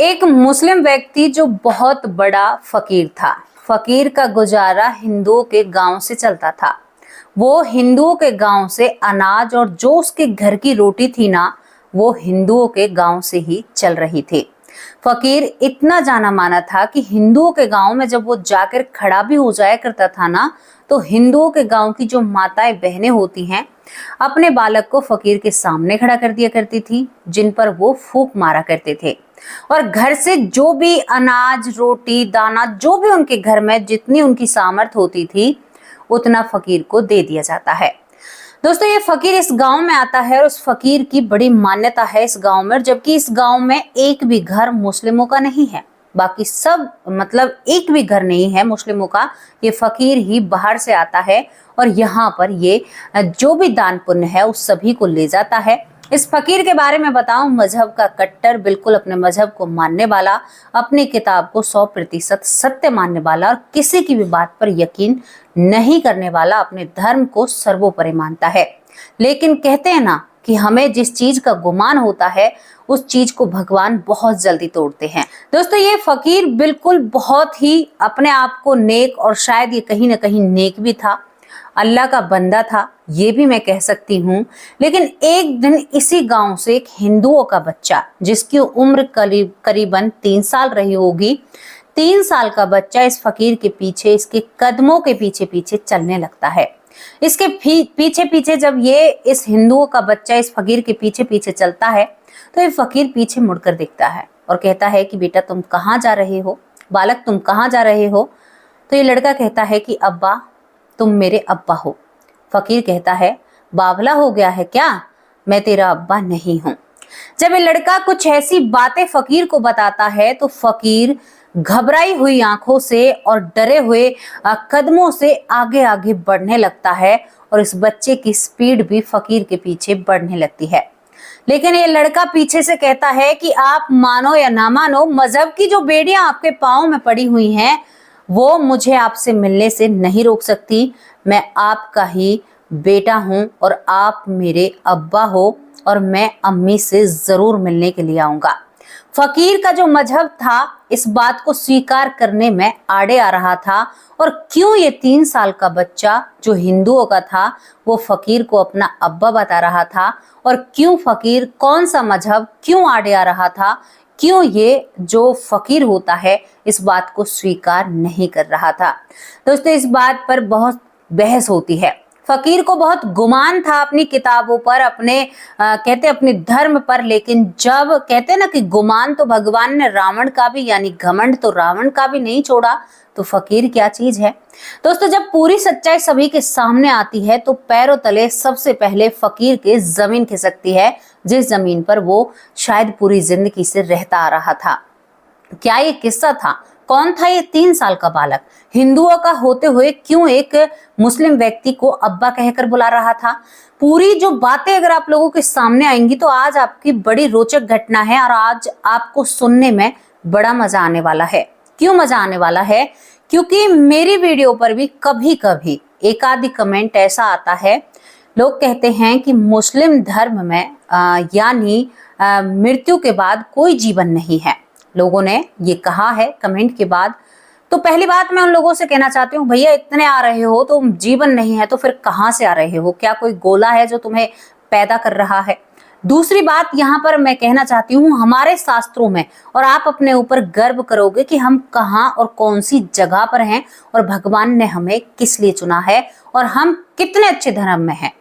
एक मुस्लिम व्यक्ति जो बहुत बड़ा फकीर था। फकीर का गुजारा हिंदुओं के गांव से चलता था। वो हिंदुओं के गांव से अनाज और जो उसके घर की रोटी थी ना, वो हिंदुओं के गांव से ही चल रही थी। फकीर इतना जाना माना था कि हिंदुओं के गांव में जब वो जाकर खड़ा भी हो जाया करता था ना, तो हिंदुओं के गांव की जो माताएं बहनें होती हैं, अपने बालक को फकीर के सामने खड़ा कर दिया करती थी, जिन पर वो फूंक मारा करते थे। और घर से जो भी अनाज, रोटी, दाना, जो भी उनके घर में जितनी उनकी सामर्थ होती थी, उतना फकीर को दे दिया जाता है। दोस्तों, ये फकीर इस गांव में आता है और उस फकीर की बड़ी मान्यता है इस गांव में, जबकि इस गांव में एक भी घर मुस्लिमों का नहीं है। बाकी सब मतलब एक भी घर नहीं है मुस्लिमों का। ये फकीर ही बाहर से आता है और यहाँ पर ये जो भी दान पुण्य है उस सभी को ले जाता है। इस फकीर के बारे में बताऊं, मजहब का कट्टर, बिल्कुल अपने मजहब को मानने वाला, अपनी किताब को 100% सत्य मानने वाला और किसी की भी बात पर यकीन नहीं करने वाला, अपने धर्म को सर्वोपरि मानता है। लेकिन कहते हैं ना कि हमें जिस चीज का गुमान होता है उस चीज को भगवान बहुत जल्दी तोड़ते हैं। दोस्तों, ये फकीर बिल्कुल बहुत ही अपने आप को नेक, और शायद ये कहीं ना कहीं नेक भी था, अल्लाह का बंदा था, ये भी मैं कह सकती हूँ। लेकिन एक दिन इसी गांव से एक हिंदुओं का बच्चा, जिसकी उम्र करीबन 3 साल रही होगी, 3 साल का बच्चा इस फकीर के पीछे, इसके कदमों के पीछे पीछे चलने लगता है। इसके पीछे पीछे जब ये इस हिंदुओं का बच्चा इस फकीर के पीछे पीछे चलता है, तो ये फकीर पीछे मुड़कर देखता है और कहता है कि बेटा तुम कहाँ जा रहे हो, बालक तुम कहाँ जा रहे हो। तो ये लड़का कहता है कि अब्बा, तुम मेरे अब्बा हो। फकीर कहता है, बावला हो गया है क्या, मैं तेरा अब्बा नहीं हूं। जब ये लड़का कुछ ऐसी बातें फकीर को बताता है तो फकीर घबराई हुई आंखों से और डरे हुए कदमों से आगे आगे बढ़ने लगता है और इस बच्चे की स्पीड भी फकीर के पीछे बढ़ने लगती है। लेकिन ये लड़का पीछे से कहता है कि आप मानो या ना मानो, मजहब की जो बेड़ियां आपके पाँव में पड़ी हुई हैं वो मुझे आपसे मिलने से नहीं रोक सकती। मैं आपका ही बेटा हूं और आप मेरे अब्बा हो और मैं अम्मी से जरूर मिलने के लिए आऊंगा। फकीर का जो मजहब था इस बात को स्वीकार करने में आड़े आ रहा था, और क्यों ये 3 साल का बच्चा जो हिंदुओं का था वो फकीर को अपना अब्बा बता रहा था, और क्यों फकीर, कौन सा मजहब क्यों आड़े आ रहा था, क्यों ये जो फकीर होता है इस बात को स्वीकार नहीं कर रहा था। दोस्तों, इस बात पर बहुत बहस होती है। फकीर को बहुत गुमान था अपनी किताबों पर, अपने कहते अपने धर्म पर, लेकिन जब कहते ना कि गुमान तो भगवान ने रावण का भी, यानी घमंड तो रावण का भी नहीं छोड़ा, तो फकीर क्या चीज है। दोस्तों, जब पूरी सच्चाई सभी के सामने आती है तो पैरों तले सबसे पहले फकीर के जमीन खिसकती है, जिस जमीन पर वो शायद पूरी जिंदगी से रहता आ रहा था। क्या ये किस्सा था? कौन था ये 3 साल का बालक? हिंदुओं का होते हुए क्यों एक मुस्लिम व्यक्ति को अब्बा कहकर बुला रहा था? पूरी जो बातें अगर आप लोगों के सामने आएंगी तो आज आपकी बड़ी रोचक घटना है और आज आपको सुनने में बड़ा मजा आने वाला है। क्यों मजा आने वाला है? क्योंकि मेरी वीडियो पर भी कभी कभी एक आधी कमेंट ऐसा आता है, लोग कहते हैं कि मुस्लिम धर्म में यानी मृत्यु के बाद कोई जीवन नहीं है। लोगों ने ये कहा है कमेंट के बाद। तो पहली बात मैं उन लोगों से कहना चाहती हूँ, भैया इतने आ रहे हो तो जीवन नहीं है तो फिर कहाँ से आ रहे हो? क्या कोई गोला है जो तुम्हें पैदा कर रहा है? दूसरी बात यहाँ पर मैं कहना चाहती हूँ, हमारे शास्त्रों में, और आप अपने ऊपर गर्व करोगे कि हम कहाँ और कौन सी जगह पर हैं और भगवान ने हमें किस लिए चुना है और हम कितने अच्छे धर्म में हैं।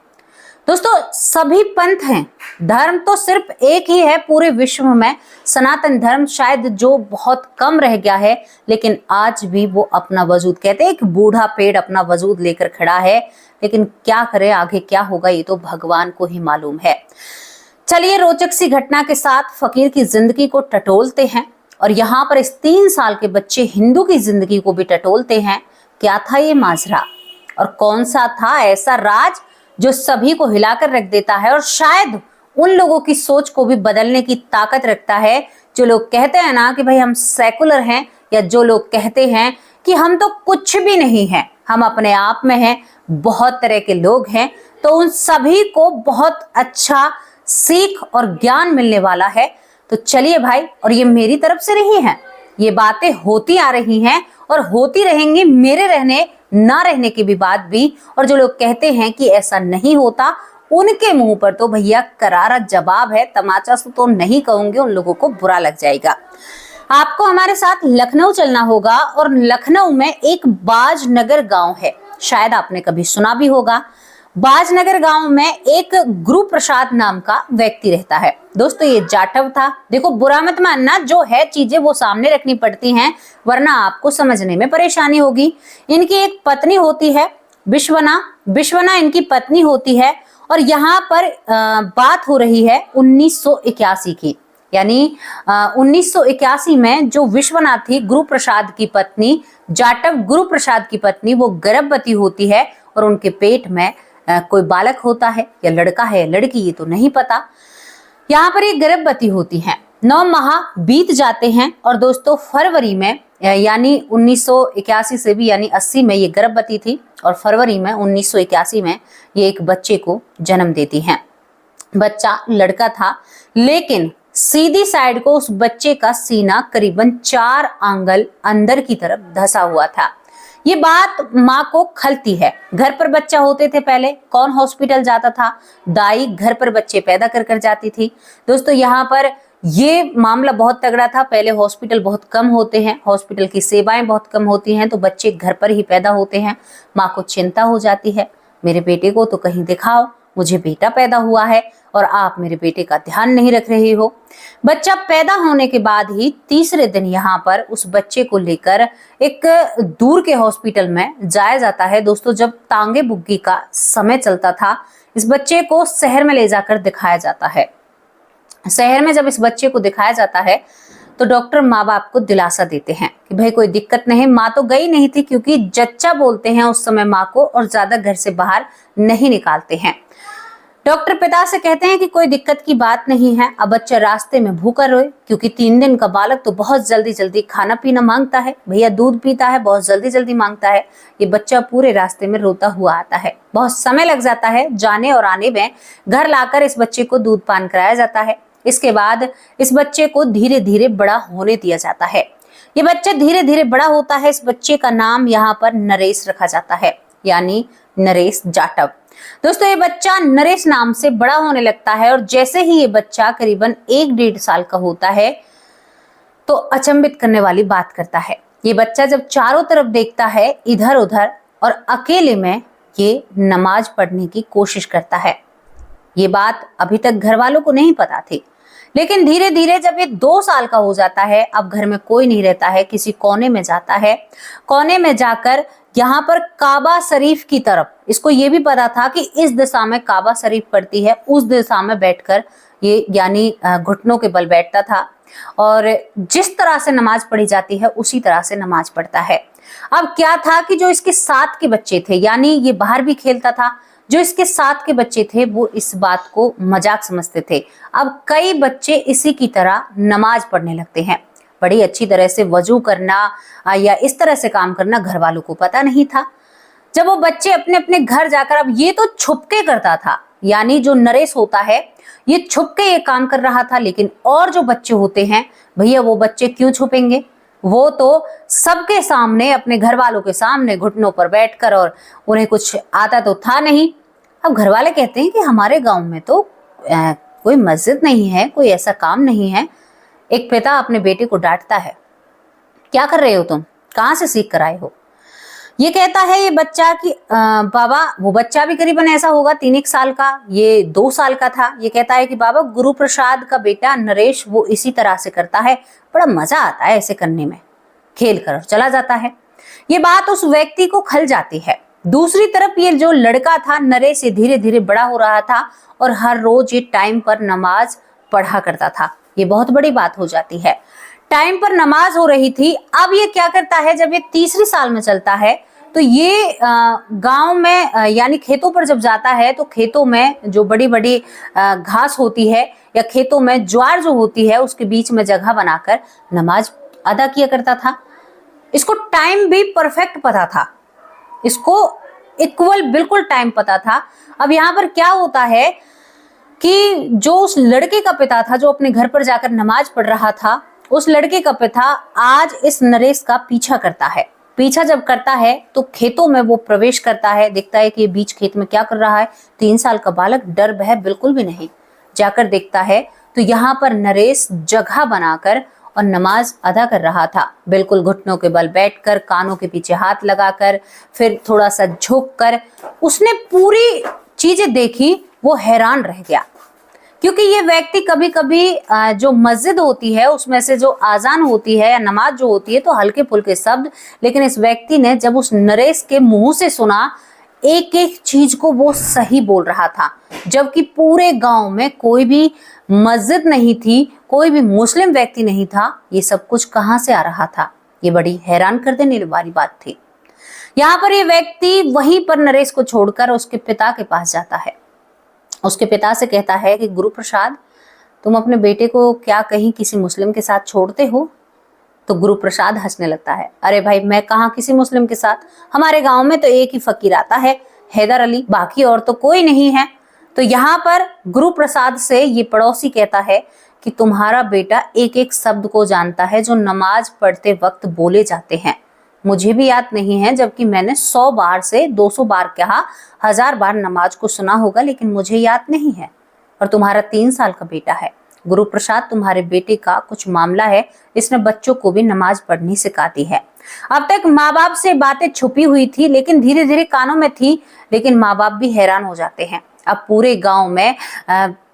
दोस्तों, सभी पंथ हैं, धर्म तो सिर्फ एक ही है पूरे विश्व में, सनातन धर्म, शायद जो बहुत कम रह गया है, लेकिन आज भी वो अपना वजूद, कहते हैं एक बूढ़ा पेड़ अपना वजूद लेकर खड़ा है। लेकिन क्या करे, आगे क्या होगा ये तो भगवान को ही मालूम है। चलिए रोचक सी घटना के साथ फकीर की जिंदगी को टटोलते हैं और यहाँ पर इस 3 साल के बच्चे हिंदू की जिंदगी को भी टटोलते हैं। क्या था ये माजरा और कौन सा था ऐसा राज जो सभी को हिलाकर रख देता है और शायद उन लोगों की सोच को भी बदलने की ताकत रखता है जो लोग कहते हैं ना कि भाई हम सेकुलर हैं, या जो लोग कहते हैं कि हम तो कुछ भी नहीं हैं, हम अपने आप में हैं, बहुत तरह के लोग हैं। तो उन सभी को बहुत अच्छा सीख और ज्ञान मिलने वाला है। तो चलिए भाई, और ये मेरी तरफ से नहीं है, ये बातें होती आ रही हैं और होती रहेंगी मेरे रहने ना रहने के भी बाद भी। और जो लोग कहते हैं कि ऐसा नहीं होता, उनके मुंह पर तो भैया करारा जवाब है। तमाचा तो नहीं कहूंगे, उन लोगों को बुरा लग जाएगा। आपको हमारे साथ लखनऊ चलना होगा और लखनऊ में एक बाजनगर गांव है, शायद आपने कभी सुना भी होगा। बाजनगर गांव में एक गुरु प्रसाद नाम का व्यक्ति रहता है। दोस्तों ये जाटव था। देखो बुरा मत मानना, जो है चीजें वो सामने रखनी पड़ती हैं, वरना आपको समझने में परेशानी होगी। इनकी एक पत्नी होती है विश्वना, विश्वना इनकी पत्नी होती है। और यहाँ पर बात हो रही है 1981 की, यानी 1981 में जो विश्वनाथ थी, गुरु प्रसाद की पत्नी, जाटव गुरु प्रसाद की पत्नी, वो गर्भवती होती है और उनके पेट में कोई बालक होता है, या लड़का है या लड़की ये तो नहीं पता। यहाँ पर ये गर्भवती होती हैं, 9 माह बीत जाते हैं और दोस्तों फरवरी में, यानी 1981 से भी यानी 80 में ये गर्भवती थी और फरवरी में 1981 में ये एक बच्चे को जन्म देती हैं। बच्चा लड़का था, लेकिन सीधी साइड को उस बच्चे का सीना करीबन 4 आंगल अंदर की तरफ धंसा हुआ था। ये बात माँ को खलती है। घर पर बच्चा होते थे पहले, कौन हॉस्पिटल जाता था? दाई घर पर बच्चे पैदा कर जाती थी। दोस्तों यहाँ पर ये मामला बहुत तगड़ा था। पहले हॉस्पिटल बहुत कम होते हैं, हॉस्पिटल की सेवाएं बहुत कम होती हैं, तो बच्चे घर पर ही पैदा होते हैं। माँ को चिंता हो जाती है, मेरे बेटे को तो कहीं दिखाओ, मुझे बेटा पैदा हुआ है और आप मेरे बेटे का ध्यान नहीं रख रहे हो। बच्चा पैदा होने के बाद ही तीसरे दिन यहाँ पर उस बच्चे को लेकर एक दूर के हॉस्पिटल में जाया जाता है। दोस्तों जब तांगे बुग्गी का समय चलता था, इस बच्चे को शहर में ले जाकर दिखाया जाता है। शहर में जब इस बच्चे को दिखाया जाता है तो डॉक्टर माँ बाप को दिलासा देते हैं कि भाई कोई दिक्कत नहीं। माँ तो गई नहीं थी, क्योंकि जच्चा बोलते हैं उस समय माँ को, और ज्यादा घर से बाहर नहीं निकालते हैं। डॉक्टर पिता से कहते हैं कि कोई दिक्कत की बात नहीं है, अब बच्चा रास्ते में भूखा रोए, क्योंकि 3 दिन का बालक तो बहुत जल्दी जल्दी खाना पीना मांगता है, भैया दूध पीता है, बहुत जल्दी जल्दी मांगता है। ये बच्चा पूरे रास्ते में रोता हुआ आता है, बहुत समय लग जाता है जाने और आने में। घर लाकर इस बच्चे को दूध पान कराया जाता है। इसके बाद इस बच्चे को धीरे धीरे बड़ा होने दिया जाता है। ये बच्चा धीरे धीरे बड़ा होता है। इस बच्चे का नाम यहाँ पर नरेश रखा जाता है, यानी नरेश जाटव। दोस्तों ये बच्चा नरेश नाम से बड़ा होने लगता है और जैसे ही ये बच्चा करीबन 1-1.5 साल का होता है तो अचंभित करने वाली बात करता है। ये बच्चा जब चारों तरफ देखता है इधर उधर और अकेले में ये नमाज पढ़ने की कोशिश करता है। ये बात अभी तक घर वालों को नहीं पता थी, लेकिन धीरे धीरे जब ये 2 साल का हो जाता है, अब घर में कोई नहीं रहता है, किसी कोने में जाता है। कोने में जाकर यहाँ पर काबा शरीफ की तरफ, इसको ये भी पता था कि इस दिशा में काबा शरीफ पड़ती है, उस दिशा में बैठकर ये यानी घुटनों के बल बैठता था और जिस तरह से नमाज पढ़ी जाती है उसी तरह से नमाज पढ़ता है। अब क्या था कि जो इसके साथ के बच्चे थे, यानी ये बाहर भी खेलता था, जो इसके साथ के बच्चे थे वो इस बात को मजाक समझते थे। अब कई बच्चे इसी की तरह नमाज पढ़ने लगते हैं। बड़ी अच्छी तरह से वजू करना या इस तरह से काम करना घर वालों को पता नहीं था। जब वो बच्चे अपने अपने घर जाकर, अब ये तो छुपके करता था, यानी जो नरेश होता है ये छुपके ये काम कर रहा था, लेकिन और जो बच्चे होते हैं भैया वो बच्चे क्यों छुपेंगे, वो तो सबके सामने, अपने घर वालों के सामने घुटनों पर बैठकर, और उन्हें कुछ आता तो था नहीं। अब घर वाले कहते हैं कि हमारे गांव में तो कोई मस्जिद नहीं है, कोई ऐसा काम नहीं है। एक पिता अपने बेटे को डांटता है, क्या कर रहे हो तुम, कहाँ से सीख कर आए हो? ये कहता है ये बच्चा कि बाबा, वो बच्चा भी करीबन ऐसा होगा 3-1 साल का, ये 2 साल का था। ये कहता है कि बाबा गुरु प्रसाद का बेटा नरेश वो इसी तरह से करता है, बड़ा मजा आता है ऐसे करने में, खेल कर चला जाता है। ये बात उस व्यक्ति को खल जाती है। दूसरी तरफ ये जो लड़का था नरेश, ये धीरे धीरे बड़ा हो रहा था और हर रोज ये टाइम पर नमाज पढ़ा करता था। ये बहुत बड़ी बात हो जाती है, टाइम पर नमाज हो रही थी। अब ये क्या करता है, जब ये 3रे साल में चलता है तो ये गांव में यानी खेतों पर जब जाता है तो खेतों में जो बड़ी बड़ी घास होती है या खेतों में ज्वार जो होती है उसके बीच में जगह बनाकर नमाज अदा किया करता था। इसको टाइम भी परफेक्ट पता था, इसको इक्वल बिल्कुल टाइम पता था। अब यहाँ पर क्या होता है कि जो उस लड़के का पिता था, जो अपने घर पर जाकर नमाज पढ़ रहा था, उस लड़के का पिता आज इस नरेश का पीछा करता है। पीछा जब करता है तो खेतों में वो प्रवेश करता है, देखता है कि ये बीच खेत में क्या कर रहा है। 3 साल का बालक डर भय बिल्कुल भी नहीं। जाकर देखता है तो यहाँ पर नरेश जगह बनाकर और नमाज अदा कर रहा था, बिल्कुल घुटनों के बल बैठकर, कानों के पीछे हाथ लगाकर, फिर थोड़ा सा झुककर। उसने पूरी चीजें देखी, वो हैरान रह गया, क्योंकि ये व्यक्ति कभी कभी जो मस्जिद होती है उसमें से जो आजान होती है या नमाज जो होती है तो हल्के फुल्के शब्द, लेकिन इस व्यक्ति ने जब उस नरेश के मुंह से सुना, एक एक चीज को वो सही बोल रहा था, जबकि पूरे गांव में कोई भी मस्जिद नहीं थी, कोई भी मुस्लिम व्यक्ति नहीं था। ये सब कुछ कहां से आ रहा था? ये बड़ी हैरान कर देने वाली बात थी। यहाँ पर ये व्यक्ति वहीं पर नरेश को छोड़कर उसके पिता के पास जाता है। उसके पिता से कहता है कि गुरु प्रसाद, तुम अपने बेटे को क्या कहीं किसी मुस्लिम के साथ छोड़ते हो? तो गुरु प्रसाद हंसने लगता है, अरे भाई, मैं कहाँ किसी मुस्लिम के साथ, हमारे गांव में तो एक ही फकीर आता है, हैदर अली, बाकी और तो कोई नहीं है। तो यहाँ पर गुरु प्रसाद से ये पड़ोसी कहता है कि तुम्हारा बेटा एक एक शब्द को जानता है जो नमाज पढ़ते वक्त बोले जाते हैं। मुझे भी याद नहीं है, जबकि मैंने 100 बार से 200 बार कहा, 1000 बार नमाज को सुना होगा, लेकिन मुझे याद नहीं है। और तुम्हारा 3 साल का बेटा है। गुरु प्रसाद, तुम्हारे बेटे का कुछ मामला है, इसने बच्चों को भी नमाज पढ़नी सिखाती है। अब तक माँ बाप से बातें छुपी हुई थी, लेकिन धीरे धीरे कानों में थी, लेकिन माँ बाप भी हैरान हो जाते हैं। अब पूरे गांव में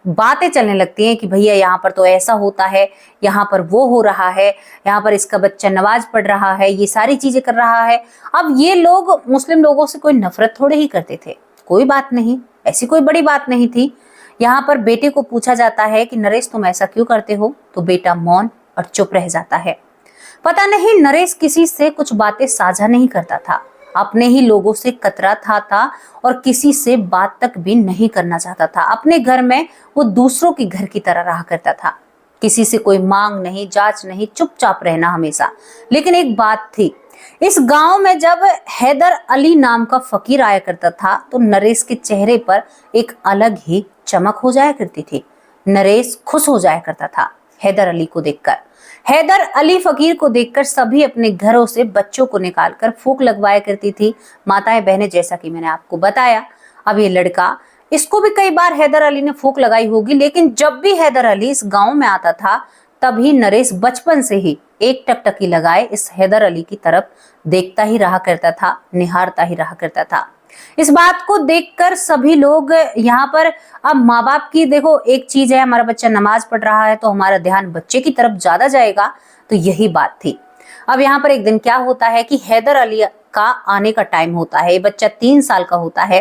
बातें चलने लगती हैं कि भैया यहाँ पर तो ऐसा होता है, यहाँ पर वो हो रहा है, यहाँ पर इसका बच्चा नमाज पढ़ रहा है, ये सारी चीजें कर रहा है। अब ये लोग मुस्लिम लोगों से कोई नफरत थोड़े ही करते थे, कोई बात नहीं, ऐसी कोई बड़ी बात नहीं थी। यहाँ पर बेटे को पूछा जाता है कि नरेश, तुम ऐसा क्यों करते हो? तो बेटा मौन और चुप रह जाता है। पता नहीं नरेश किसी से कुछ बातें साझा नहीं करता था, अपने ही लोगों से कतराता था और किसी से बात तक भी नहीं करना चाहता था। अपने घर में वो दूसरों के घर की तरह रहा करता था, किसी से कोई मांग नहीं, जांच नहीं, चुपचाप रहना हमेशा। लेकिन एक बात थी, इस गांव में जब हैदर अली नाम का फकीर आया करता था तो नरेश के चेहरे पर एक अलग ही चमक हो जाया करती थी। नरेश खुश हो जाया करता था हैदर अली को देखकर। हैदर अली फकीर को देखकर सभी अपने घरों से बच्चों को निकालकर फूंक लगवाया करती थी, माताएं बहनें, जैसा कि मैंने आपको बताया। अब ये लड़का, इसको भी कई बार हैदर अली ने फूंक लगाई होगी, लेकिन जब भी हैदर अली इस गांव में आता था तभी नरेश बचपन से ही एक टकटकी लगाए इस हैदर अली की तरफ देखता ही रहा करता था, निहारता ही रहा करता था। इस बात को देखकर सभी लोग यहाँ पर, अब माँ बाप की देखो एक चीज है, हमारा बच्चा नमाज पढ़ रहा है तो हमारा ध्यान बच्चे की तरफ ज्यादा जाएगा, तो यही बात थी। अब यहाँ पर एक दिन क्या होता है कि हैदर अली का आने का टाइम होता है। ये बच्चा 3 साल का होता है।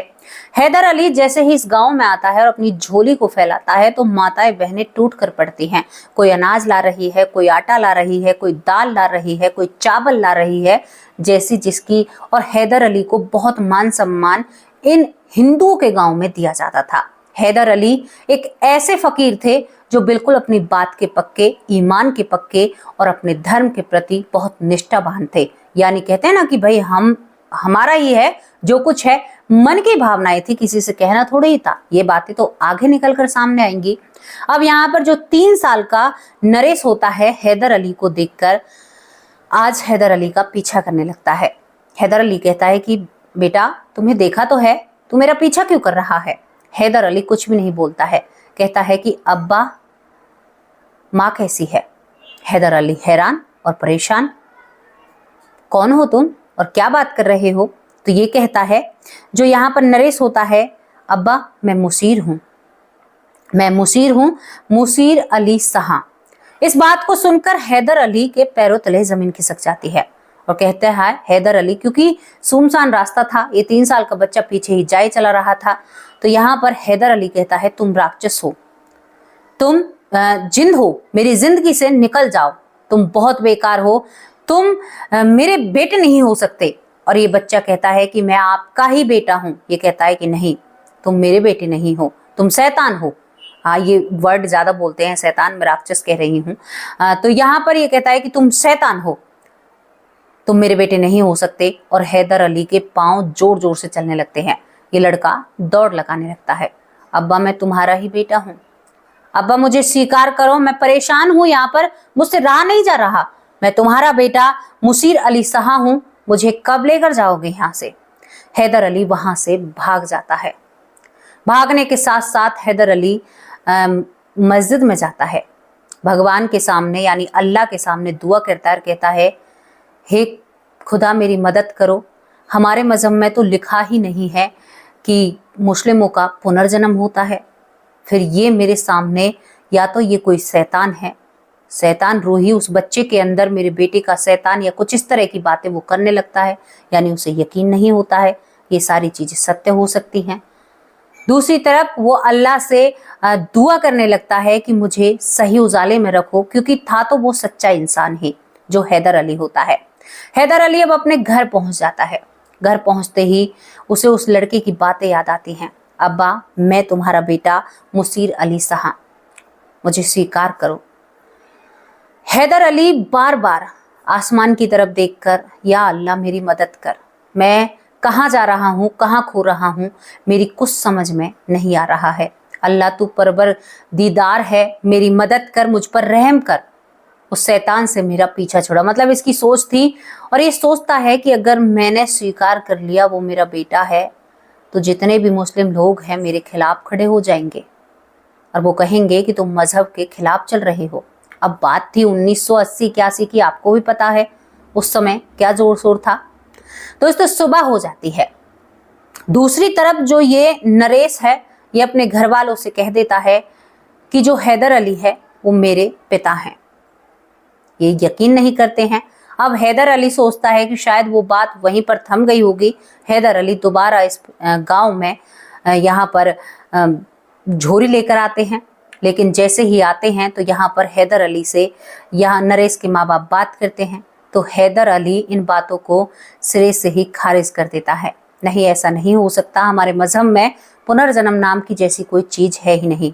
हैदर अली जैसे ही इस गांव में आता है और अपनी झोली को फैलाता है तो माताएं बहनें टूट कर पड़ती हैं। कोई अनाज ला रही है, कोई आटा ला रही है, कोई दाल ला रही है, कोई चावल ला रही है, जैसी जिसकी। और हैदर अली को बहुत मान सम्मान इन हिंदुओं के गांव में दिया जाता था। हैदर अली एक ऐसे फकीर थे जो बिल्कुल अपनी बात के पक्के, ईमान के पक्के और अपने धर्म के प्रति बहुत निष्ठावान थे। यानी कहते हैं ना कि भाई हमारा ही है, जो कुछ है मन की भावनाएं थी, किसी से कहना थोड़ा ही था। ये बातें तो आगे निकलकर सामने आएंगी। अब यहाँ पर जो 3 साल का नरेश होता है, हैदर अली को देखकर आज हैदर अली का पीछा करने लगता है। हैदर अली कहता है कि बेटा, तुम्हें देखा तो है, तू मेरा पीछा क्यों कर रहा है? हैदर अली कुछ भी नहीं बोलता है, कहता है कि अब्बा, माँ कैसी है? हैदर अली हैरान और परेशान, कौन हो तुम और क्या बात कर रहे हो? तो ये कहता है, जो यहाँ पर नरेश होता है, अब्बा मैं मुसीर हूँ, मैं मुसीर हूँ, मुसीर अली साहा। इस बात को सुनकर हैदर अली के पैरों तले जमीन खिसक जाती है और कहते हैं हैदर अली, क्योंकि सुनसान रास्ता था, ये 3 साल का बच्चा पीछे ही जाए चला रहा था। तो यहाँ पर हैदर अली कहता है, तुम राक्षस हो, तुम जिंद हो, मेरी जिंदगी से निकल जाओ, तुम बहुत बेकार हो, तुम मेरे बेटे नहीं हो सकते। और ये बच्चा कहता है कि मैं आपका ही बेटा हूं। ये कहता है कि नहीं, तुम मेरे बेटे नहीं हो, तुम शैतान हो। हाँ, ये वर्ड ज्यादा बोलते हैं, शैतान, मैं राक्षस कह रही हूँ। तो यहाँ पर ये कहता है कि तुम शैतान हो, तुम मेरे बेटे नहीं हो सकते। और हैदर अली के पांव जोर जोर से चलने लगते हैं। ये लड़का दौड़ लगाने लगता है। अब्बा मैं तुम्हारा ही बेटा हूँ, अब्बा मुझे स्वीकार करो, मैं परेशान हूँ यहाँ पर, मुझसे रहा नहीं जा रहा, मैं तुम्हारा बेटा मुसीर अली साहा हूँ, मुझे कब लेकर जाओगे यहाँ से। हैदर अली वहां से भाग जाता है। भागने के साथ साथ हैदर अली मस्जिद में जाता है, भगवान के सामने यानी अल्लाह के सामने दुआ करता है और कहता है, हे खुदा मेरी मदद करो, हमारे मज़हब में तो लिखा ही नहीं है कि मुस्लिमों का पुनर्जन्म होता है। फिर ये मेरे सामने या तो ये कोई शैतान है, शैतान रूही उस बच्चे के अंदर, मेरे बेटे का शैतान या कुछ इस तरह की बातें वो करने लगता है, यानी उसे यकीन नहीं होता है ये सारी चीज़ें सत्य हो सकती हैं। दूसरी तरफ वो अल्लाह से दुआ करने लगता है कि मुझे सही उजाले में रखो, क्योंकि था तो वो सच्चा इंसान ही जो हैदर अली होता है। हैदर अली अब अपने घर पहुंच जाता है। घर पहुंचते ही उसे उस लड़के की बातें याद आती हैं। अब्बा मैं तुम्हारा बेटा मुसीर अली साहा, मुझे स्वीकार करो। हैदर अली बार बार आसमान की तरफ देखकर, या अल्लाह मेरी मदद कर, मैं कहाँ जा रहा हूँ, कहाँ खो रहा हूँ, मेरी कुछ समझ में नहीं आ रहा है। अल्लाह तू परवर दीदार है, मेरी मदद कर, मुझ पर रहम कर, उस शैतान से मेरा पीछा छोड़ा। मतलब इसकी सोच थी, और ये सोचता है कि अगर मैंने स्वीकार कर लिया वो मेरा बेटा है तो जितने भी मुस्लिम लोग हैं मेरे खिलाफ खड़े हो जाएंगे और वो कहेंगे कि तुम मजहब के खिलाफ चल रहे हो। अब बात थी 1980-81 की, आपको भी पता है उस समय क्या जोर शोर था। तो इस तो सुबह हो जाती है। दूसरी तरफ जो ये नरेश है, ये अपने घर वालों से कह देता है कि जो हैदर अली है वो मेरे पिता हैं। ये यकीन नहीं करते हैं। अब हैदर अली सोचता है कि शायद वो बात वहीं पर थम गई होगी। हैदर अली दोबारा इस गांव में यहाँ पर झोरी लेकर आते हैं, लेकिन जैसे ही आते हैं तो यहाँ पर हैदर अली से यहाँ नरेश के माँ बाप बात करते हैं, तो हैदर अली इन बातों को सिरे से ही खारिज कर देता है। नहीं, ऐसा नहीं हो सकता, हमारे मजहब में पुनर्जन्म नाम की जैसी कोई चीज़ है ही नहीं।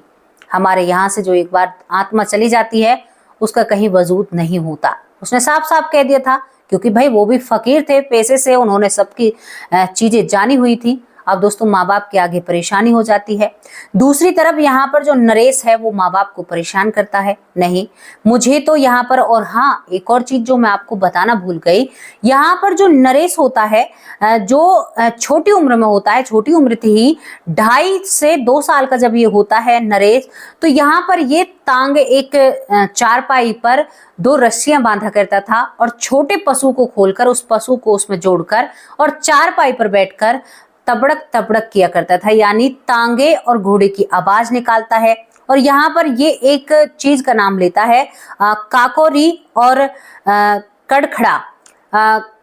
हमारे यहाँ से जो एक बार आत्मा चली जाती है उसका कहीं वजूद नहीं होता। उसने साफ साफ कह दिया था, क्योंकि भाई वो भी फकीर थे, पैसे से उन्होंने सबकी चीज़ें जानी हुई थी। अब दोस्तों माँ बाप के आगे परेशानी हो जाती है। दूसरी तरफ यहाँ पर जो नरेश है वो माँ बाप को परेशान करता है, नहीं मुझे तो यहाँ पर, और हाँ एक और चीज जो मैं आपको बताना भूल गई, यहाँ पर जो नरेश होता है जो छोटी उम्र में होता है, छोटी उम्र थी ही 2.5 से 2 साल का जब ये होता है नरेश, तो यहाँ पर ये तांग एक चारपाई पर 2 रस्सियां बांधा करता था और छोटे पशु को खोलकर उस पशु को उसमें जोड़कर और चारपाई पर बैठकर तबड़क तबड़क किया करता था, यानी तांगे और घोड़े की आवाज निकालता है। और यहाँ पर ये एक चीज का नाम लेता है काकोरी और कड़खड़ा,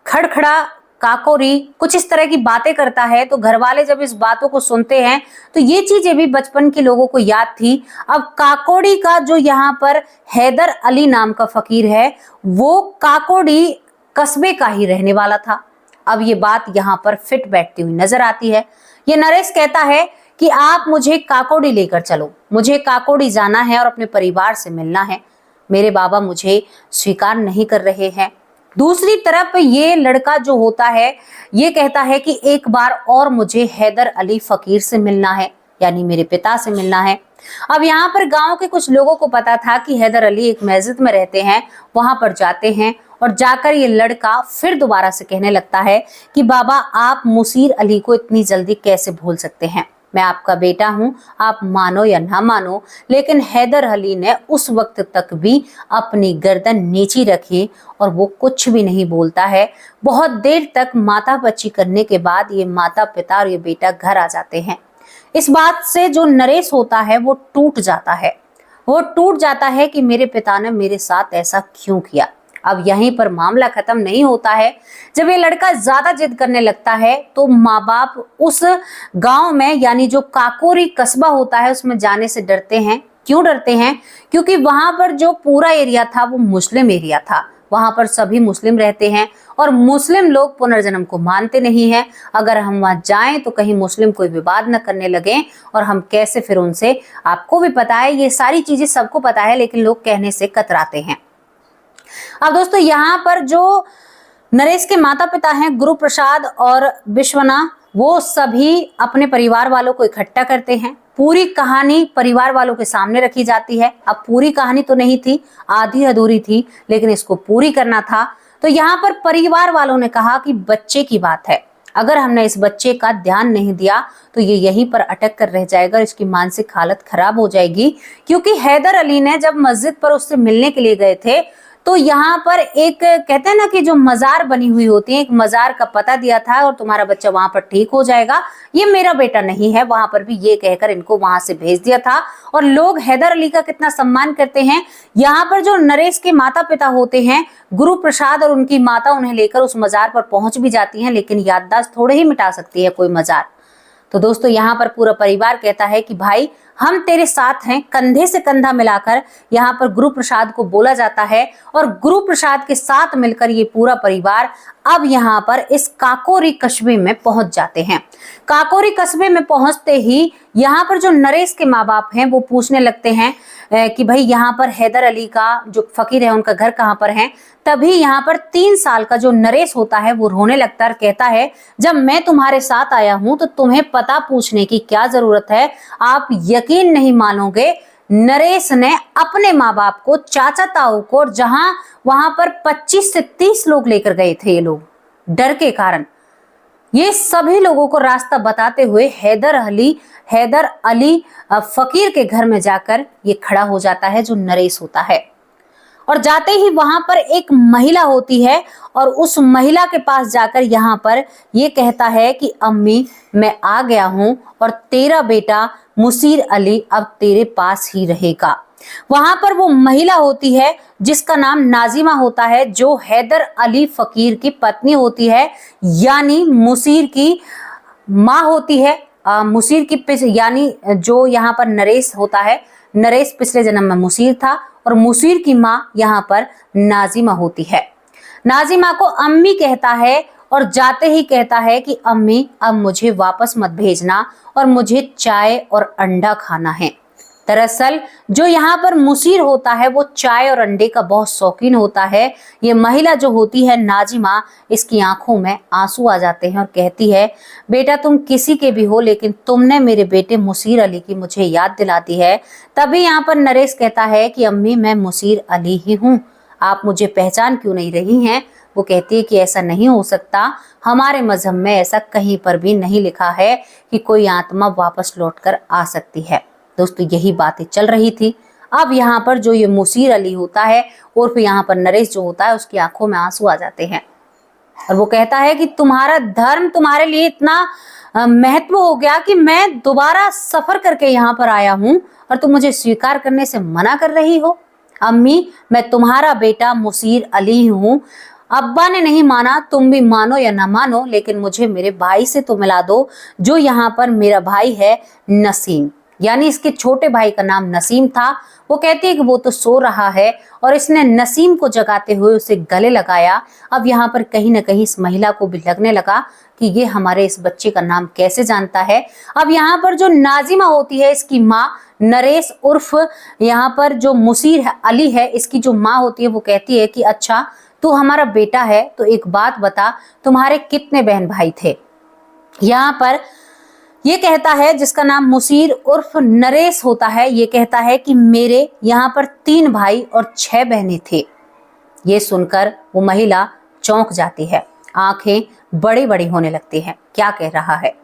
खड़खड़ा काकोरी, कुछ इस तरह की बातें करता है। तो घर वाले जब इस बातों को सुनते हैं तो ये चीजें भी बचपन के लोगों को याद थी। अब काकोड़ी का जो यहाँ पर हैदर अली नाम का फकीर है वो काकोड़ी कस्बे का ही रहने वाला था। अब ये बात यहाँ पर फिट बैठती हुई नजर आती है। ये नरेश कहता है कि आप मुझे काकोड़ी लेकर चलो, मुझे काकोड़ी जाना है और अपने परिवार से मिलना है, मेरे बाबा मुझे स्वीकार नहीं कर रहे हैं। दूसरी तरफ ये लड़का जो होता है ये कहता है कि एक बार और मुझे हैदर अली फकीर से मिलना है, यानी मेरे पिता से मिलना है। अब यहाँ पर गांव के कुछ लोगों को पता था कि हैदर अली एक मस्जिद में रहते हैं, वहां पर जाते हैं और जाकर ये लड़का फिर दोबारा से कहने लगता है कि बाबा आप मुसीर अली को इतनी जल्दी कैसे भूल सकते हैं, मैं आपका बेटा हूं, आप मानो या ना मानो। लेकिन हैदर अली ने उस वक्त तक भी अपनी गर्दन नीची रखी और वो कुछ भी नहीं बोलता है। बहुत देर तक माता बच्ची करने के बाद ये माता पिता और ये बेटा घर आ जाते हैं। इस बात से जो नरेश होता है वो टूट जाता है, वो टूट जाता है कि मेरे पिता ने मेरे साथ ऐसा क्यों किया। अब यहीं पर मामला खत्म नहीं होता है। जब ये लड़का ज्यादा जिद करने लगता है तो माँ बाप उस गांव में, यानी जो काकोरी कस्बा होता है उसमें जाने से डरते हैं। क्यों डरते हैं? क्योंकि वहां पर जो पूरा एरिया था वो मुस्लिम एरिया था, वहां पर सभी मुस्लिम रहते हैं और मुस्लिम लोग पुनर्जन्म को मानते नहीं हैं। अगर हम वहां जाएं तो कहीं मुस्लिम कोई विवाद न करने लगे और हम कैसे फिर उनसे, आपको भी पता है ये सारी चीजें सबको पता है, लेकिन लोग कहने से कतराते हैं। अब दोस्तों यहाँ पर जो नरेश के माता पिता हैं गुरु प्रसाद और विश्वना, वो सभी अपने परिवार वालों को इकट्ठा करते हैं, पूरी कहानी परिवार वालों के सामने रखी जाती है। अब पूरी कहानी तो नहीं थी, आधी अधूरी थी, लेकिन इसको पूरी करना था। तो यहाँ पर परिवार वालों ने कहा कि बच्चे की बात है, अगर हमने इस बच्चे का ध्यान नहीं दिया तो ये यहीं पर अटक कर रह जाएगा, इसकी मानसिक हालत खराब हो जाएगी। क्योंकि हैदर अली ने जब मस्जिद पर उससे मिलने के लिए गए थे तो यहाँ पर एक कहते हैं ना कि जो मजार बनी हुई होती है, एक मजार का पता दिया था और तुम्हारा बच्चा वहां पर ठीक हो जाएगा, ये मेरा बेटा नहीं है, वहां पर भी ये कहकर इनको वहां से भेज दिया था। और लोग हैदर अली का कितना सम्मान करते हैं। यहाँ पर जो नरेश के माता पिता होते हैं, गुरु प्रसाद और उनकी माता उन्हें लेकर उस मजार पर पहुंच भी जाती हैं, लेकिन याददाश्त थोड़े ही मिटा सकती है कोई मजार। तो दोस्तों यहाँ पर पूरा परिवार कहता है कि भाई हम तेरे साथ हैं, कंधे से कंधा मिलाकर यहाँ पर गुरु प्रसाद को बोला जाता है। और गुरु प्रसाद के साथ मिलकर ये पूरा परिवार अब यहाँ पर इस काकोरी कस्बे में पहुंच जाते हैं। काकोरी कस्बे में पहुंचते ही यहाँ पर जो नरेश के माँ बाप हैं वो पूछने लगते हैं कि भाई यहाँ पर हैदर अली का जो फकीर है उनका घर कहाँ पर है। तभी यहाँ पर 3 साल का जो नरेश होता है वो रोने लगता है, कहता है जब मैं तुम्हारे साथ आया हूं तो तुम्हें पता पूछने की क्या जरूरत है। आप यकीन नहीं मानोगे, नरेश ने अपने माँ बाप को, चाचा ताऊ को, जहां वहां पर 25 से 30 लोग लेकर गए थे, ये लोग डर के कारण, ये सभी लोगों को रास्ता बताते हुए हैदर अली फकीर के घर में जाकर ये खड़ा हो जाता है जो नरेश होता है। और जाते ही वहां पर एक महिला होती है और उस महिला के पास जाकर यहाँ पर ये कहता है कि अम्मी मैं आ गया हूं और तेरा बेटा मुसीर अली अब तेरे पास ही रहेगा। वहां पर वो महिला होती है जिसका नाम नाजिमा होता है, जो हैदर अली फकीर की पत्नी होती है, यानी मुसीर की माँ होती है। मुसीर की यानी जो यहाँ पर नरेश होता है, नरेश पिछले जन्म में मुसीर था और मुसीर की माँ यहाँ पर नाजिमा होती है। नाजिमा को अम्मी कहता है और जाते ही कहता है कि अम्मी अब मुझे वापस मत भेजना और मुझे चाय और अंडा खाना है। दरअसल जो यहाँ पर मुसीर होता है वो चाय और अंडे का बहुत शौकीन होता है। ये महिला जो होती है नाजिमा, इसकी आंखों में आंसू आ जाते हैं और कहती है बेटा तुम किसी के भी हो, लेकिन तुमने मेरे बेटे मुसीर अली की मुझे याद दिला दी है। तभी यहाँ पर नरेश कहता है कि अम्मी मैं मुसीर अली ही हूँ, आप मुझे पहचान क्यों नहीं रही हैं। वो कहती है कि ऐसा नहीं हो सकता, हमारे मजहब में ऐसा कहीं पर भी नहीं लिखा है कि कोई आत्मा वापस लौटकर आ सकती है। दोस्तों यही बातें चल रही थी। अब यहाँ पर जो ये मुसीर अली होता है और फिर यहाँ पर नरेश जो होता है उसकी आंखों में आंसू आ जाते हैं और वो कहता है कि तुम्हारा धर्म तुम्हारे लिए इतना महत्व हो गया कि मैं दोबारा सफर करके यहाँ पर आया हूँ और तुम मुझे स्वीकार करने से मना कर रही हो। अम्मी मैं तुम्हारा बेटा मुसीर अली हूँ, अब्बा ने नहीं माना, तुम भी मानो या ना मानो, लेकिन मुझे मेरे भाई से तो मिला दो, जो यहाँ पर मेरा भाई है नसीम, यानी इसके छोटे भाई का नाम नसीम था। वो कहती है कि वो तो सो रहा है और इसने नसीम को जगाते हुए उसे गले लगाया। अब यहाँ पर कहीं ना कहीं इस महिला को भी लगने लगा कि ये हमारे इस बच्चे का नाम कैसे जानता है। अब यहाँ पर जो नाजिमा होती है, इसकी माँ नरेश उर्फ यहाँ पर जो मुसीर अली है, इसकी जो माँ होती है, वो कहती है कि अच्छा तू हमारा बेटा है तो एक बात बता, तुम्हारे कितने बहन भाई थे। यहाँ पर ये कहता है, जिसका नाम मुसीर उर्फ नरेश होता है, ये कहता है कि मेरे यहाँ पर 3 भाई और 6 बहनें थे। ये सुनकर वो महिला चौंक जाती है, आंखें बड़ी बड़ी होने लगती हैं। क्या कह रहा है?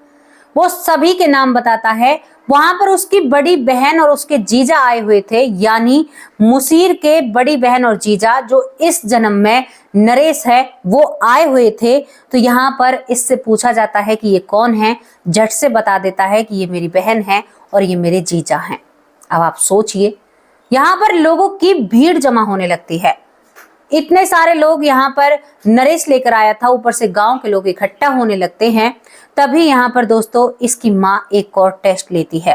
वो सभी के नाम बताता है। वहां पर उसकी बड़ी बहन और उसके जीजा आए हुए थे, यानी मुसीर के बड़ी बहन और जीजा जो इस जन्म में नरेश है वो आए हुए थे। तो यहाँ पर इससे पूछा जाता है कि ये कौन है। झट से बता देता है कि ये मेरी बहन है और ये मेरे जीजा हैं। अब आप सोचिए, यहाँ पर लोगों की भीड़ जमा होने लगती है। इतने सारे लोग यहाँ पर नरेश लेकर आया था, ऊपर से गांव के लोग इकट्ठा होने लगते हैं। तभी यहाँ पर दोस्तों इसकी माँ एक और टेस्ट लेती है।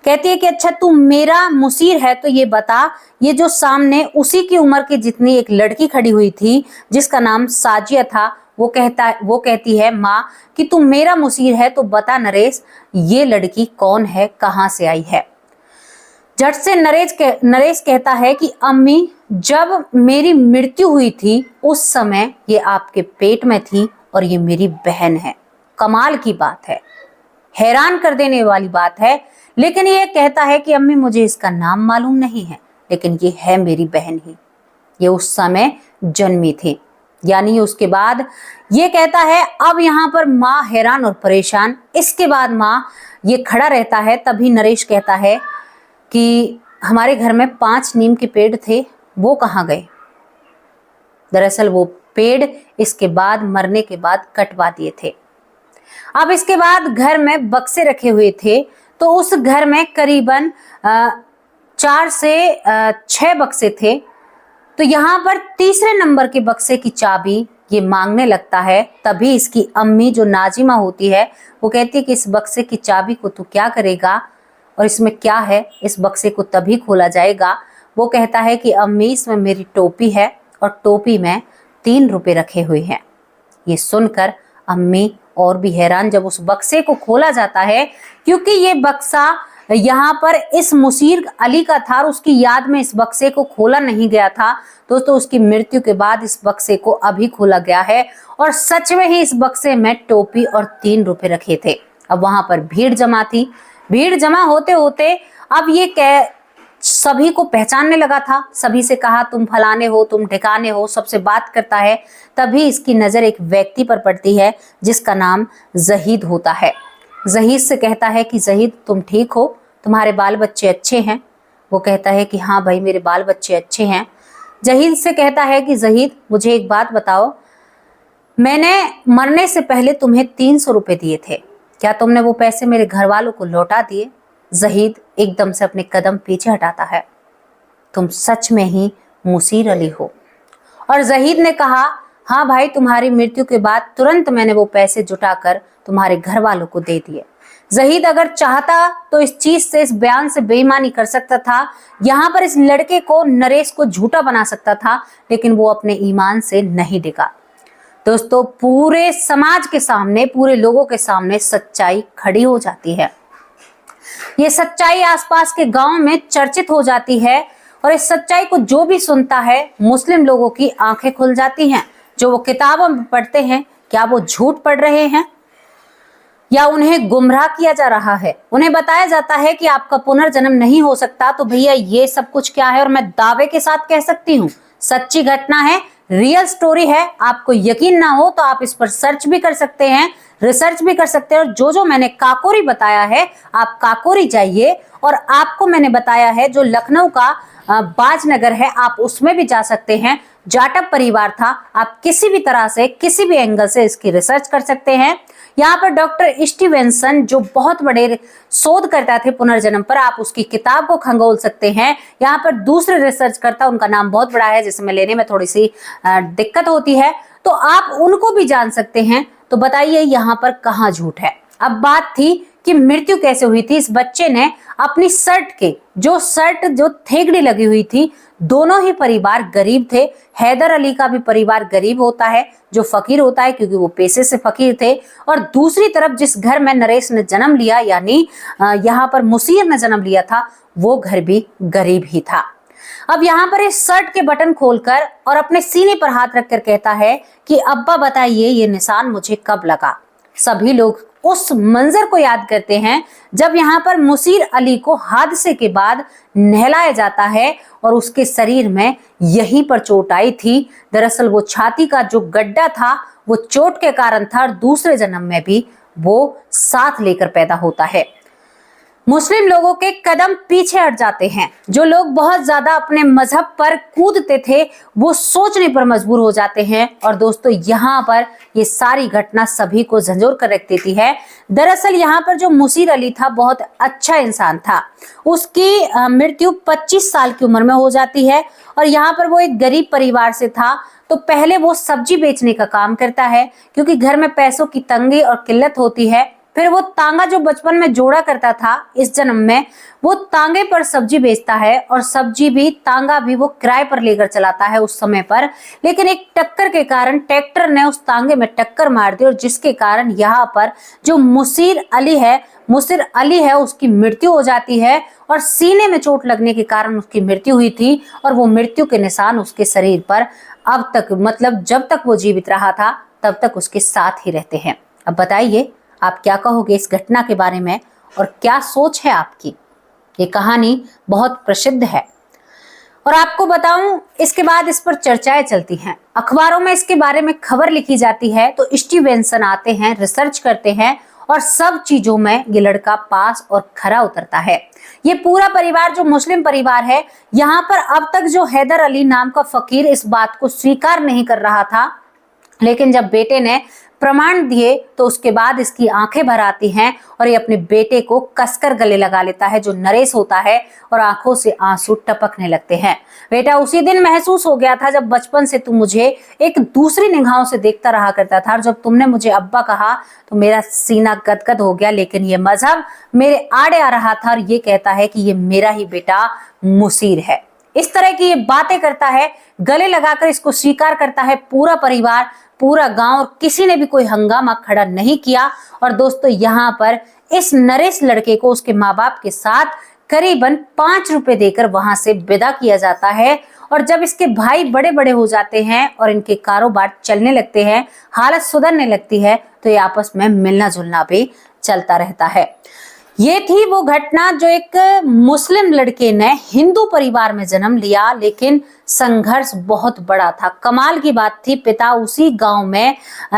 कहती है कि अच्छा तू मेरा मुसीर है तो ये बता, ये जो सामने उसी की उम्र की जितनी एक लड़की खड़ी हुई थी जिसका नाम साजिया था, वो कहती है माँ कि तू मेरा मुसीर है तो बता नरेश, ये लड़की कौन है, कहाँ से आई है। झट से नरेश कहता है कि अम्मी जब मेरी मृत्यु हुई थी उस समय ये आपके पेट में थी और ये मेरी बहन है। कमाल की बात है, हैरान कर देने वाली बात है। लेकिन ये कहता है कि अम्मी मुझे इसका नाम मालूम नहीं है, लेकिन ये है मेरी बहन ही, ये उस समय जन्मी थी। यानी उसके बाद ये कहता है, अब यहाँ पर माँ हैरान और परेशान। इसके बाद माँ ये खड़ा रहता है, तभी नरेश कहता है कि हमारे घर में 5 नीम के पेड़ थे, वो कहाँ गए। दरअसल वो पेड़ इसके बाद मरने के बाद कटवा दिए थे। अब इसके बाद घर में बक्से रखे हुए थे, तो उस घर में करीबन 4 से 6 बक्से थे। तो यहाँ पर तीसरे नंबर के बक्से की चाबी ये मांगने लगता है। तभी इसकी अम्मी जो नाजिमा होती है वो कहती है कि इस बक्से की चाबी को तू क्या करेगा और इसमें क्या है, इस बक्से को तभी खोला जाएगा। वो कहता है कि अम्मी इसमें मेरी टोपी है और टोपी में 3 रुपए रखे हुए हैं। ये सुनकर अम्मी और भी हैरान। जब उस बक्से को खोला जाता है, क्योंकि ये बक्सा यहाँ पर इस मुसीर अली का था और उसकी याद में इस बक्से को खोला नहीं गया था दोस्तों, उसकी मृत्यु के बाद इस बक्से को अभी खोला गया है और सच में ही इस बक्से में टोपी और 3 रुपए रखे थे। अब वहां पर भीड़ जमा थी। भीड़ जमा होते होते अब ये सभी को पहचानने लगा था। सभी से कहा तुम फलाने हो, तुम ठिकाने हो, सबसे बात करता है। तभी इसकी नजर एक व्यक्ति पर पड़ती है जिसका नाम जहीद होता है। जहीद से कहता है कि जहीद तुम ठीक हो, तुम्हारे बाल बच्चे अच्छे हैं। वो कहता है कि हाँ भाई मेरे बाल बच्चे अच्छे हैं। जहीद से कहता है कि जहीद मुझे एक बात बताओ, मैंने मरने से पहले तुम्हें 300 रुपए दिए थे, क्या तुमने वो पैसे मेरे घर वालों को लौटा दिए। जहीद एकदम से अपने कदम पीछे हटाता है, तुम सच में ही मुसीर अली हो। और जहीद ने कहा हाँ भाई, तुम्हारी मृत्यु के बाद तुरंत मैंने वो पैसे जुटाकर तुम्हारे घर वालों को दे दिए। जहीद अगर चाहता तो इस चीज से, इस बयान से बेईमानी कर सकता था। यहाँ पर इस लड़के को, नरेश को झूठा बना सकता था, लेकिन वो अपने ईमान से नहीं डिगा। दोस्तों पूरे समाज के सामने, पूरे लोगों के सामने सच्चाई खड़ी हो जाती है। ये सच्चाई आसपास के गांव में चर्चित हो जाती है और इस सच्चाई को जो भी सुनता है, मुस्लिम लोगों की आंखें खुल जाती हैं। जो वो किताबों में पढ़ते हैं, क्या वो झूठ पढ़ रहे हैं या उन्हें गुमराह किया जा रहा है। उन्हें बताया जाता है कि आपका पुनर्जन्म नहीं हो सकता। तो भैया ये सब कुछ क्या है, और मैं दावे के साथ कह सकती हूँ सच्ची घटना है, रियल स्टोरी है। आपको यकीन ना हो तो आप इस पर सर्च भी कर सकते हैं, रिसर्च भी कर सकते हैं। और जो मैंने काकोरी बताया है, आप काकोरी जाइए। और आपको मैंने बताया है जो लखनऊ का बाजनगर है, आप उसमें भी जा सकते हैं। जाटव परिवार था, आप किसी भी तरह से, किसी भी एंगल से इसकी रिसर्च कर सकते हैं। यहाँ पर डॉक्टर स्टीवेंसन जो बहुत बड़े शोध करता थे पुनर्जन्म पर, आप उसकी किताब को खंगोल सकते हैं। यहाँ पर दूसरे रिसर्च करता, उनका नाम बहुत बड़ा है जिसमें लेने में थोड़ी सी दिक्कत होती है, तो आप उनको भी जान सकते हैं। तो बताइए यहाँ पर कहाँ झूठ है। अब बात थी कि मृत्यु कैसे हुई थी। इस बच्चे ने अपनी शर्ट के जो थेगड़ी लगी हुई थी, दोनों ही परिवार गरीब थे। हैदर अली का भी परिवार गरीब होता है, जो फकीर होता है क्योंकि वो पेशे से फकीर थे। और दूसरी तरफ जिस घर में नरेश ने जन्म लिया, यानी यहाँ पर मुसीर ने जन्म लिया था, वो घर भी गरीब ही था। अब यहाँ पर इस शर्ट के बटन खोलकर और अपने सीने पर हाथ रखकर कहता है कि अब्बा बताइए ये निशान मुझे कब लगा। सभी लोग उस मंजर को याद करते हैं जब यहाँ पर मुसीर अली को हादसे के बाद नहलाया जाता है और उसके शरीर में यहीं पर चोट आई थी। दरअसल वो छाती का जो गड्ढा था वो चोट के कारण था और दूसरे जन्म में भी वो साथ लेकर पैदा होता है। मुस्लिम लोगों के कदम पीछे हट जाते हैं। जो लोग बहुत ज्यादा अपने मजहब पर कूदते थे वो सोचने पर मजबूर हो जाते हैं। और दोस्तों यहाँ पर ये सारी घटना सभी को झंझोर कर रख देती है। दरअसल यहाँ पर जो मुसीर अली था बहुत अच्छा इंसान था। उसकी मृत्यु 25 साल की उम्र में हो जाती है और यहाँ पर वो एक गरीब परिवार से था। तो पहले वो सब्जी बेचने का काम करता है क्योंकि घर में पैसों की तंगी और किल्लत होती है। फिर वो तांगा जो बचपन में जोड़ा करता था, इस जन्म में वो तांगे पर सब्जी बेचता है और सब्जी भी, तांगा भी वो किराए पर लेकर चलाता है उस समय पर। लेकिन एक टक्कर के कारण ट्रैक्टर ने उस तांगे में टक्कर मार दी और जिसके कारण यहाँ पर जो मुसीर अली है उसकी मृत्यु हो जाती है और सीने में चोट लगने के कारण उसकी मृत्यु हुई थी। और वो मृत्यु के निशान उसके शरीर पर अब तक, मतलब जब तक वो जीवित रहा था तब तक उसके साथ ही रहते हैं। अब बताइए आप क्या कहोगे इस घटना के बारे में और क्या सोच है आपकी? ये कहानी बहुत प्रसिद्ध है और आपको बताऊं इसके बाद इस पर चर्चाएं चलती हैं, अखबारों में इसके बारे में खबर लिखी जाती है, तो स्टीवेंसन आते हैं, रिसर्च करते हैं और सब चीजों में ये लड़का पास और खरा उतरता है। ये पूरा परिवार जो मुस्लिम परिवार है, यहाँ पर अब तक जो हैदर अली नाम का फकीर इस बात को स्वीकार नहीं कर रहा था, लेकिन जब बेटे ने प्रमाण दिए तो उसके बाद इसकी आंखें भर आती हैं और ये अपने बेटे को कसकर गले लगा लेता है, जो नरेश होता है, और आंखों से आंसू टपकने लगते हैं। बेटा, उसी दिन महसूस हो गया था जब बचपन से तू मुझे एक दूसरी निगाहों से देखता रहा करता था, और जब तुमने मुझे अब्बा कहा तो मेरा सीना गदगद हो गया, लेकिन ये मजहब मेरे आड़े आ रहा था और ये कहता है कि ये मेरा ही बेटा मुसीर है। इस तरह की ये बातें करता है, गले लगाकर इसको स्वीकार करता है पूरा परिवार, पूरा गांव, और किसी ने भी कोई हंगामा खड़ा नहीं किया। और दोस्तों, यहाँ पर इस नरेश लड़के को उसके माँ बाप के साथ करीबन 5 रुपए देकर वहां से विदा किया जाता है। और जब इसके भाई बड़े बड़े हो जाते हैं और इनके कारोबार चलने लगते हैं, हालत सुधरने लगती है, तो ये आपस में मिलना जुलना भी चलता रहता है। ये थी वो घटना जो एक मुस्लिम लड़के ने हिंदू परिवार में जन्म लिया, लेकिन संघर्ष बहुत बड़ा था। कमाल की बात थी, पिता उसी गांव में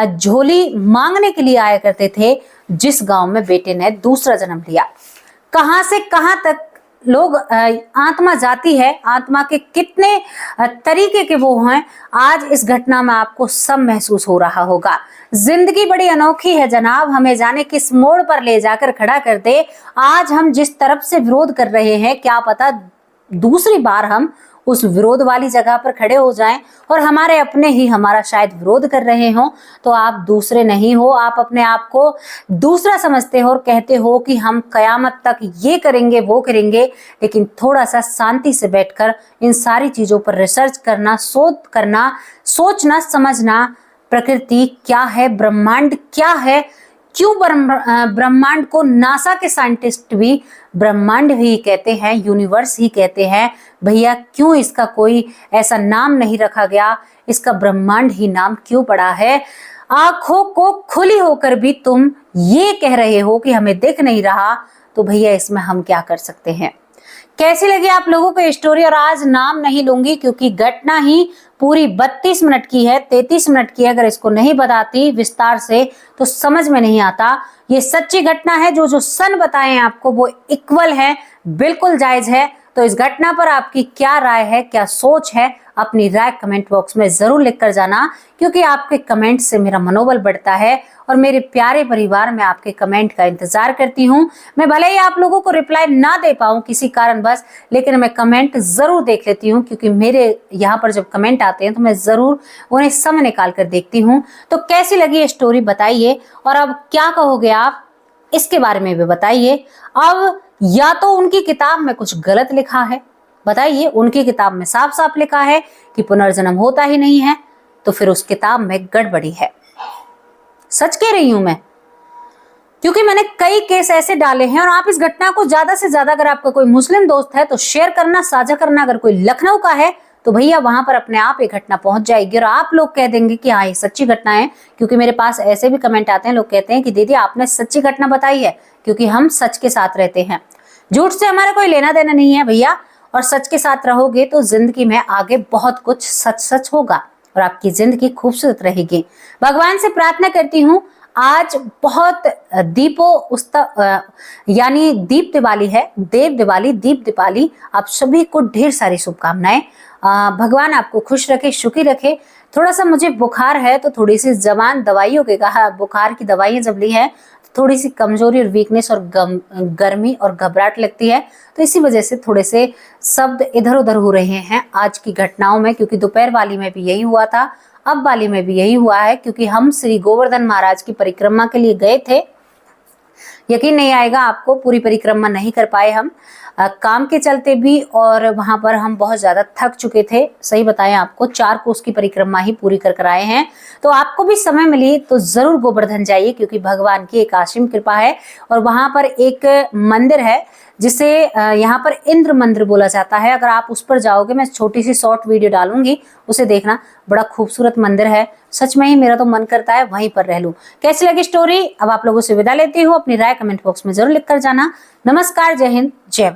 झोली मांगने के लिए आया करते थे जिस गांव में बेटे ने दूसरा जन्म लिया। कहां से कहां तक लोग आत्मा जाती है, आत्मा के कितने तरीके के वो हैं, आज इस घटना में आपको सब महसूस हो रहा होगा। जिंदगी बड़ी अनोखी है जनाब, हमें जाने किस मोड़ पर ले जाकर खड़ा कर दे। आज हम जिस तरफ से विरोध कर रहे हैं, क्या पता दूसरी बार हम उस विरोध वाली जगह पर खड़े हो जाएं और हमारे अपने ही हमारा शायद विरोध कर रहे हो। तो आप दूसरे नहीं हो, आप अपने आप को दूसरा समझते हो और कहते हो कि हम कयामत तक ये करेंगे वो करेंगे, लेकिन थोड़ा सा शांति से बैठकर इन सारी चीजों पर रिसर्च करना, शोध करना, सोचना, समझना, प्रकृति क्या है, ब्रह्मांड क्या है, क्यों ब्रह्मांड को नासा के साइंटिस्ट भी ब्रह्मांड ही कहते हैं, यूनिवर्स ही कहते हैं, भैया क्यों इसका कोई ऐसा नाम नहीं रखा गया, इसका ब्रह्मांड ही नाम क्यों पड़ा है? आंखों को खुली होकर भी तुम ये कह रहे हो कि हमें दिख नहीं रहा, तो भैया इसमें हम क्या कर सकते हैं? कैसी लगी आप लोगों को स्टोरी? और आज नाम नहीं लूंगी क्योंकि घटना ही पूरी 32 मिनट की है, 33 मिनट की है। अगर इसको नहीं बताती विस्तार से तो समझ में नहीं आता। ये सच्ची घटना है, जो सन बताए हैं आपको वो इक्वल है, बिल्कुल जायज है। तो इस घटना पर आपकी क्या राय है, क्या सोच है, अपनी राय कमेंट बॉक्स में जरूर लिख कर जाना, क्योंकि आपके कमेंट से मेरा मनोबल बढ़ता है और मेरे प्यारे परिवार में आपके कमेंट का इंतजार करती हूँ। मैं भले ही आप लोगों को रिप्लाई ना दे पाऊँ किसी कारणवश, लेकिन मैं कमेंट जरूर देख लेती हूँ, क्योंकि मेरे यहाँ पर जब कमेंट आते हैं तो मैं जरूर उन्हें समय निकाल कर देखती हूँ। तो कैसी लगी ये स्टोरी बताइए, और अब क्या कहोगे आप इसके बारे में भी बताइए। अब या तो उनकी किताब में कुछ गलत लिखा है, बताइए, उनकी किताब में साफ साफ लिखा है कि पुनर्जन्म होता ही नहीं है, तो फिर उस किताब में गड़बड़ी है। सच कह रही हूं मैं, क्योंकि मैंने कई केस ऐसे डाले हैं। और आप इस घटना को ज्यादा से ज्यादा, अगर आपका कोई मुस्लिम दोस्त है तो शेयर करना, साझा करना। अगर कोई लखनऊ का है तो भैया वहां पर अपने आप ये घटना पहुंच जाएगी और आप लोग कह देंगे कि हाँ ये सच्ची घटना है। क्योंकि मेरे पास ऐसे भी कमेंट आते हैं, लोग कहते हैं कि दीदी आपने सच्ची घटना बताई है, क्योंकि हम सच के साथ रहते हैं, झूठ से हमारा कोई लेना देना नहीं है भैया। और सच के साथ रहोगे तो जिंदगी में आगे बहुत कुछ सच सच होगा और आपकी जिंदगी खूबसूरत रहेगी। भगवान से प्रार्थना करती हूँ, आज बहुत यानी दीप दिवाली है, देव दिवाली, दीप दिवाली। आप सभी को ढेर सारी शुभकामनाएं। भगवान आपको खुश रखे, सुखी रखे। थोड़ा सा मुझे बुखार है तो थोड़ी सी जबान दवाइयों के कहा, बुखार की दवाइयां जब ली है थोड़ी सी कमजोरी और वीकनेस और गर्मी और घबराहट लगती है, तो इसी वजह से थोड़े से शब्द इधर उधर हो रहे हैं आज की घटनाओं में। क्योंकि दोपहर वाली में भी यही हुआ था, अब वाली में भी यही हुआ है, क्योंकि हम श्री गोवर्धन महाराज की परिक्रमा के लिए गए थे। यकीन नहीं आएगा आपको, पूरी परिक्रमा नहीं कर पाए हम काम के चलते भी, और वहां पर हम बहुत ज्यादा थक चुके थे। सही बताएं आपको, 4 कोस की परिक्रमा ही पूरी कर आए हैं। तो आपको भी समय मिले तो जरूर गोवर्धन जाइए, क्योंकि भगवान की एक असीम कृपा है। और वहां पर एक मंदिर है जिसे यहाँ पर इंद्र मंदिर बोला जाता है। अगर आप उस पर जाओगे, मैं छोटी सी शॉर्ट वीडियो डालूंगी, उसे देखना। बड़ा खूबसूरत मंदिर है, सच में ही मेरा तो मन करता है वहीं पर रह लूं। कैसी लगी स्टोरी? अब आप लोगों से विदा लेती हूँ। अपनी राय कमेंट बॉक्स में जरूर लिख कर जाना। नमस्कार, जय हिंद, जय